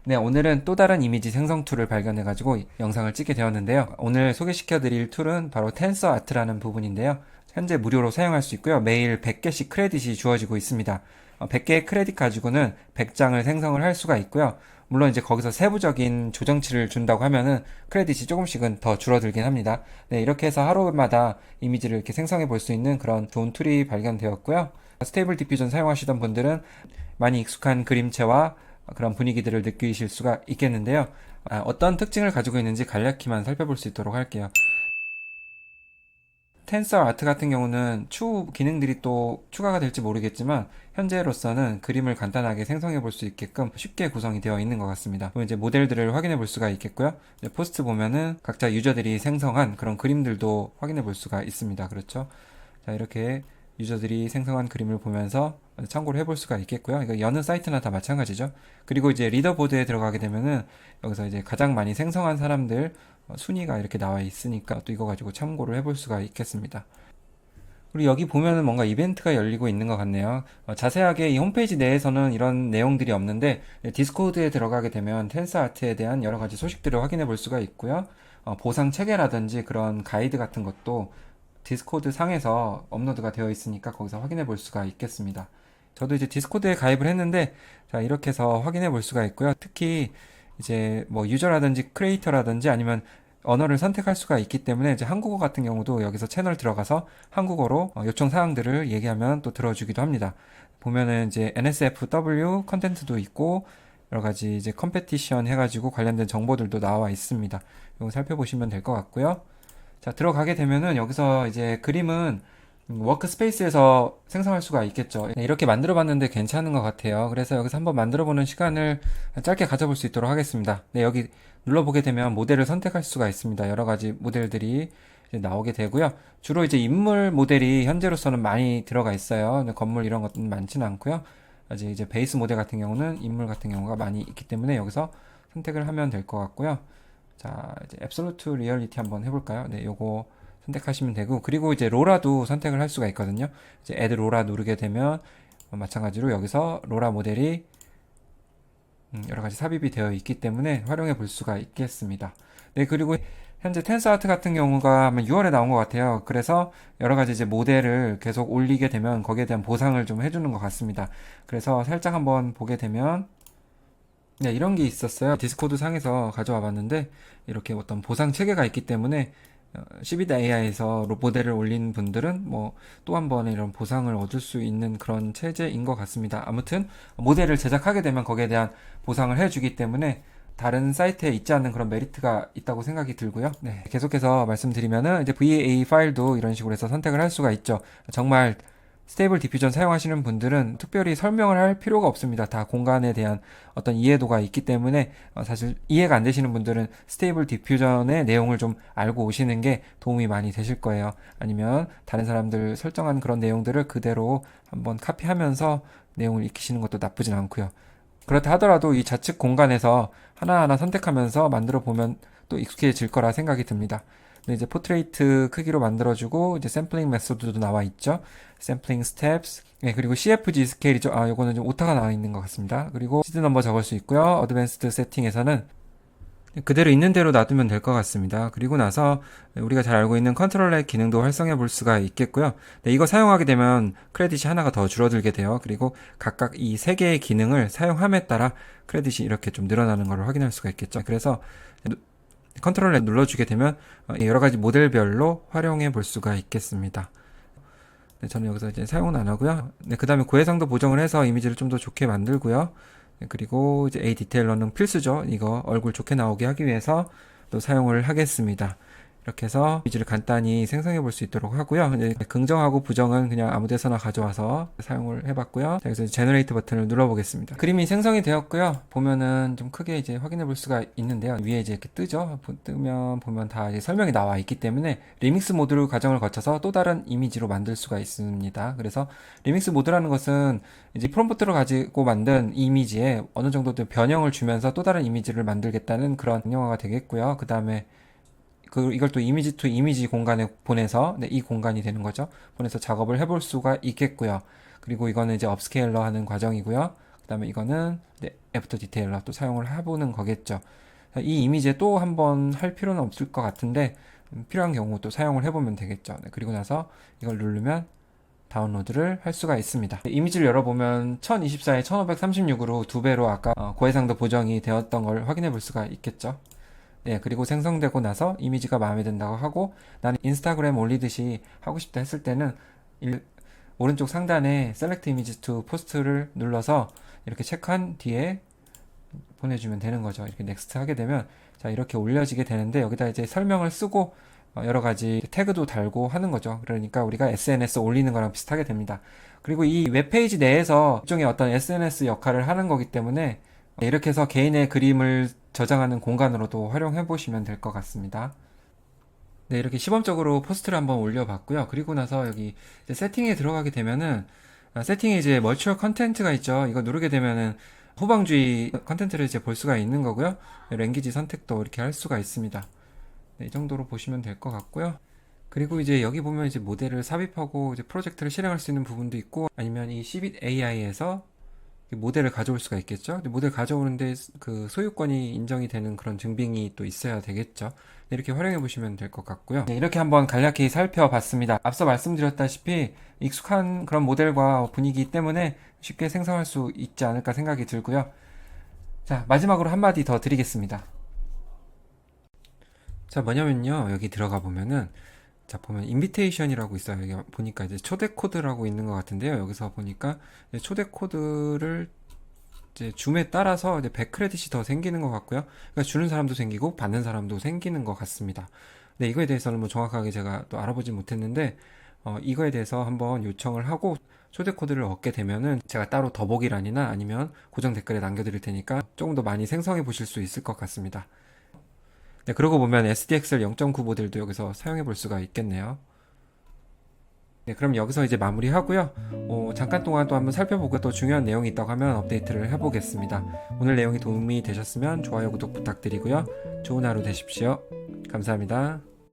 네, 오늘은 또 다른 이미지 생성 툴을 발견해가지고 영상을 찍게 되었는데요. 오늘 소개시켜드릴 툴은 바로 텐서 아트라는 부분인데요. 현재 무료로 사용할 수 있고요. 매일 100개씩 크레딧이 주어지고 있습니다. 100개의 크레딧 가지고는 100장을 생성을 할 수가 있고요. 물론 이제 거기서 세부적인 조정치를 준다고 하면은 크레딧이 조금씩은 더 줄어들긴 합니다. 네, 이렇게 해서 하루마다 이미지를 이렇게 생성해 볼 수 있는 그런 좋은 툴이 발견되었고요. 스테이블 디퓨전 사용하시던 분들은 많이 익숙한 그림체와 그런 분위기들을 느끼실 수가 있겠는데요. 어떤 특징을 가지고 있는지 간략히만 살펴볼 수 있도록 할게요. 텐서 아트 같은 경우는 추후 기능들이 또 추가가 될지 모르겠지만 현재로서는 그림을 간단하게 생성해 볼 수 있게끔 쉽게 구성이 되어 있는 것 같습니다. 그럼 이제 모델들을 확인해 볼 수가 있겠고요. 포스트 보면은 각자 유저들이 생성한 그런 그림들도 확인해 볼 수가 있습니다. 그렇죠? 자, 이렇게 유저들이 생성한 그림을 보면서 참고를 해볼 수가 있겠고요. 이거 여느 사이트나 다 마찬가지죠. 그리고 이제 리더보드에 들어가게 되면은 여기서 이제 가장 많이 생성한 사람들 순위가 이렇게 나와 있으니까 또 이거 가지고 참고를 해볼 수가 있겠습니다. 그리고 여기 보면은 뭔가 이벤트가 열리고 있는 것 같네요. 자세하게 이 홈페이지 내에서는 이런 내용들이 없는데 디스코드에 들어가게 되면 텐서 아트에 대한 여러 가지 소식들을 확인해 볼 수가 있고요. 보상 체계라든지 그런 가이드 같은 것도 디스코드 상에서 업로드가 되어 있으니까 거기서 확인해 볼 수가 있겠습니다. 저도 이제 디스코드에 가입을 했는데 자, 이렇게 해서 확인해 볼 수가 있고요. 특히 이제 뭐 유저라든지 크리에이터라든지 아니면 언어를 선택할 수가 있기 때문에 이제 한국어 같은 경우도 여기서 채널 들어가서 한국어로 요청 사항들을 얘기하면 또 들어주기도 합니다. 보면은 이제 NSFW 컨텐츠도 있고 여러 가지 이제 컴페티션 해가지고 관련된 정보들도 나와 있습니다. 이거 살펴보시면 될 것 같고요. 자, 들어가게 되면은 여기서 이제 그림은 워크스페이스에서 생성할 수가 있겠죠. 네, 이렇게 만들어 봤는데 괜찮은 것 같아요. 그래서 여기서 한번 만들어 보는 시간을 짧게 가져볼 수 있도록 하겠습니다. 네, 여기 눌러보게 되면 모델을 선택할 수가 있습니다. 여러 가지 모델들이 이제 나오게 되고요. 주로 이제 인물 모델이 현재로서는 많이 들어가 있어요. 근데 건물 이런 것은 많지는 않고요. 아직 이제 베이스 모델 같은 경우는 인물 같은 경우가 많이 있기 때문에 여기서 선택을 하면 될 것 같고요. 자, 이제 앱솔루트 리얼리티 한번 해볼까요? 네, 요거 선택하시면 되고, 그리고 이제 로라도 선택을 할 수가 있거든요. 이제 애드 로라 누르게 되면 마찬가지로 여기서 로라 모델이 여러 가지 삽입이 되어 있기 때문에 활용해 볼 수가 있겠습니다. 네, 그리고 현재 텐서아트 같은 경우가 아마 6월에 나온 것 같아요. 그래서 여러 가지 이제 모델을 계속 올리게 되면 거기에 대한 보상을 좀 해주는 것 같습니다. 그래서 살짝 한번 보게 되면 네, 이런 게 있었어요. 디스코드 상에서 가져와 봤는데 이렇게 어떤 보상 체계가 있기 때문에 12대 AI에서 모델을 올린 분들은 뭐 또 한 번의 이런 보상을 얻을 수 있는 그런 체제인 것 같습니다. 아무튼 모델을 제작하게 되면 거기에 대한 보상을 해주기 때문에 다른 사이트에 있지 않는 그런 메리트가 있다고 생각이 들고요. 네, 계속해서 말씀드리면은 이제 VA 파일도 이런 식으로 해서 선택을 할 수가 있죠. 정말 스테이블 디퓨전 사용하시는 분들은 특별히 설명을 할 필요가 없습니다. 다 공간에 대한 어떤 이해도가 있기 때문에 사실 이해가 안 되시는 분들은 스테이블 디퓨전의 내용을 좀 알고 오시는 게 도움이 많이 되실 거예요. 아니면 다른 사람들 설정한 그런 내용들을 그대로 한번 카피하면서 내용을 익히시는 것도 나쁘진 않고요. 그렇다 하더라도 이 좌측 공간에서 하나하나 선택하면서 만들어 보면 또 익숙해질 거라 생각이 듭니다. 근데 이제 포트레이트 크기로 만들어주고 이제 샘플링 메소드도 나와 있죠. 샘플링 스텝스. 네, 그리고 CFG 스케일이죠. 요거는 좀 오타가 나와 있는 것 같습니다. 그리고 시드 넘버 적을 수 있고요. 어드밴스드 세팅에서는 그대로 있는 대로 놔두면 될 것 같습니다. 그리고 나서 우리가 잘 알고 있는 컨트롤러 기능도 활성해 볼 수가 있겠고요. 네, 이거 사용하게 되면 크레딧이 하나가 더 줄어들게 돼요. 그리고 각각 이 세 개의 기능을 사용함에 따라 크레딧이 이렇게 좀 늘어나는 것을 확인할 수가 있겠죠. 그래서 컨트롤러 눌러주게 되면 여러 가지 모델별로 활용해 볼 수가 있겠습니다. 네, 저는 여기서 이제 사용은 안 하고요. 네, 그 다음에 고해상도 보정을 해서 이미지를 좀 더 좋게 만들고요. 네, 그리고 이제 A 디테일러는 필수죠. 이거 얼굴 좋게 나오게 하기 위해서 또 사용을 하겠습니다. 이렇게 해서 이미지를 간단히 생성해 볼 수 있도록 하고요. 이제 긍정하고 부정은 그냥 아무 데서나 가져와서 사용을 해봤고요. 자, 여기서 제너레이트 버튼을 눌러보겠습니다. 그림이 생성이 되었고요. 보면은 좀 크게 이제 확인해 볼 수가 있는데요. 위에 이제 이렇게 뜨죠. 뜨면 보면 다 이제 설명이 나와 있기 때문에 리믹스 모드 과정을 거쳐서 또 다른 이미지로 만들 수가 있습니다. 그래서 리믹스 모드라는 것은 이제 프롬프트를 가지고 만든 이미지에 어느 정도 변형을 주면서 또 다른 이미지를 만들겠다는 그런 명령어가 되겠고요. 그 다음에 이걸 또 이미지 투 이미지 공간에 보내서 이 공간이 되는 거죠. 보내서 작업을 해볼 수가 있겠고요. 그리고 이거는 이제 업스케일러 하는 과정이고요. 그 다음에 이거는 애프터 디테일러 또 사용을 해보는 거겠죠. 이 이미지에 또 한번 할 필요는 없을 것 같은데 필요한 경우 또 사용을 해보면 되겠죠. 그리고 나서 이걸 누르면 다운로드를 할 수가 있습니다. 이미지를 열어보면 1024에 1536으로 2배로 아까 고해상도 보정이 되었던 걸 확인해 볼 수가 있겠죠. 네, 그리고 생성되고 나서 이미지가 마음에 든다고 하고 나는 인스타그램 올리듯이 하고 싶다 했을 때는 오른쪽 상단에 Select Image to Post를 눌러서 이렇게 체크한 뒤에 보내주면 되는 거죠. 이렇게 넥스트 하게 되면 자 이렇게 올려지게 되는데 여기다 이제 설명을 쓰고 여러 가지 태그도 달고 하는 거죠. 그러니까 우리가 SNS 올리는 거랑 비슷하게 됩니다. 그리고 이 웹페이지 내에서 일종의 어떤 SNS 역할을 하는 거기 때문에 이렇게 해서 개인의 그림을 저장하는 공간으로도 활용해 보시면 될 것 같습니다. 네, 이렇게 시범적으로 포스트를 한번 올려봤고요. 그리고 나서 여기 이제 세팅에 들어가게 되면은 세팅에 이제 멀추얼 컨텐츠가 있죠. 이거 누르게 되면은 후방주의 컨텐츠를 이제 볼 수가 있는 거고요. 랭귀지 선택도 이렇게 할 수가 있습니다. 네, 이 정도로 보시면 될 것 같고요. 그리고 이제 여기 보면 이제 모델을 삽입하고 이제 프로젝트를 실행할 수 있는 부분도 있고 아니면 이 Cbit AI에서 모델을 가져올 수가 있겠죠. 근데 모델 가져오는데 그 소유권이 인정이 되는 그런 증빙이 또 있어야 되겠죠. 네, 이렇게 활용해 보시면 될 것 같고요. 네, 이렇게 한번 간략히 살펴봤습니다. 앞서 말씀드렸다시피 익숙한 그런 모델과 분위기 때문에 쉽게 생성할 수 있지 않을까 생각이 들고요. 자, 마지막으로 한마디 더 드리겠습니다. 자, 뭐냐면요. 여기 들어가 보면은 자, 보면 인비테이션이라고 있어요. 여기 보니까 이제 초대 코드라고 있는 것 같은데요. 여기서 보니까 초대 코드를 이제 줌에 따라서 이제 100크레딧이 더 생기는 것 같고요. 그러니까 주는 사람도 생기고 받는 사람도 생기는 것 같습니다. 네, 이거에 대해서는 뭐 정확하게 제가 또 알아보지 못했는데 이거에 대해서 한번 요청을 하고 초대 코드를 얻게 되면은 제가 따로 더보기란이나 아니면 고정 댓글에 남겨드릴 테니까 조금 더 많이 생성해 보실 수 있을 것 같습니다. 네, 그러고 보면 SDXL 0.9 모델도 여기서 사용해 볼 수가 있겠네요. 네, 그럼 여기서 이제 마무리하고요. 잠깐 동안 또 한번 살펴보고 또 중요한 내용이 있다고 하면 업데이트를 해보겠습니다. 오늘 내용이 도움이 되셨으면 좋아요, 구독 부탁드리고요. 좋은 하루 되십시오. 감사합니다.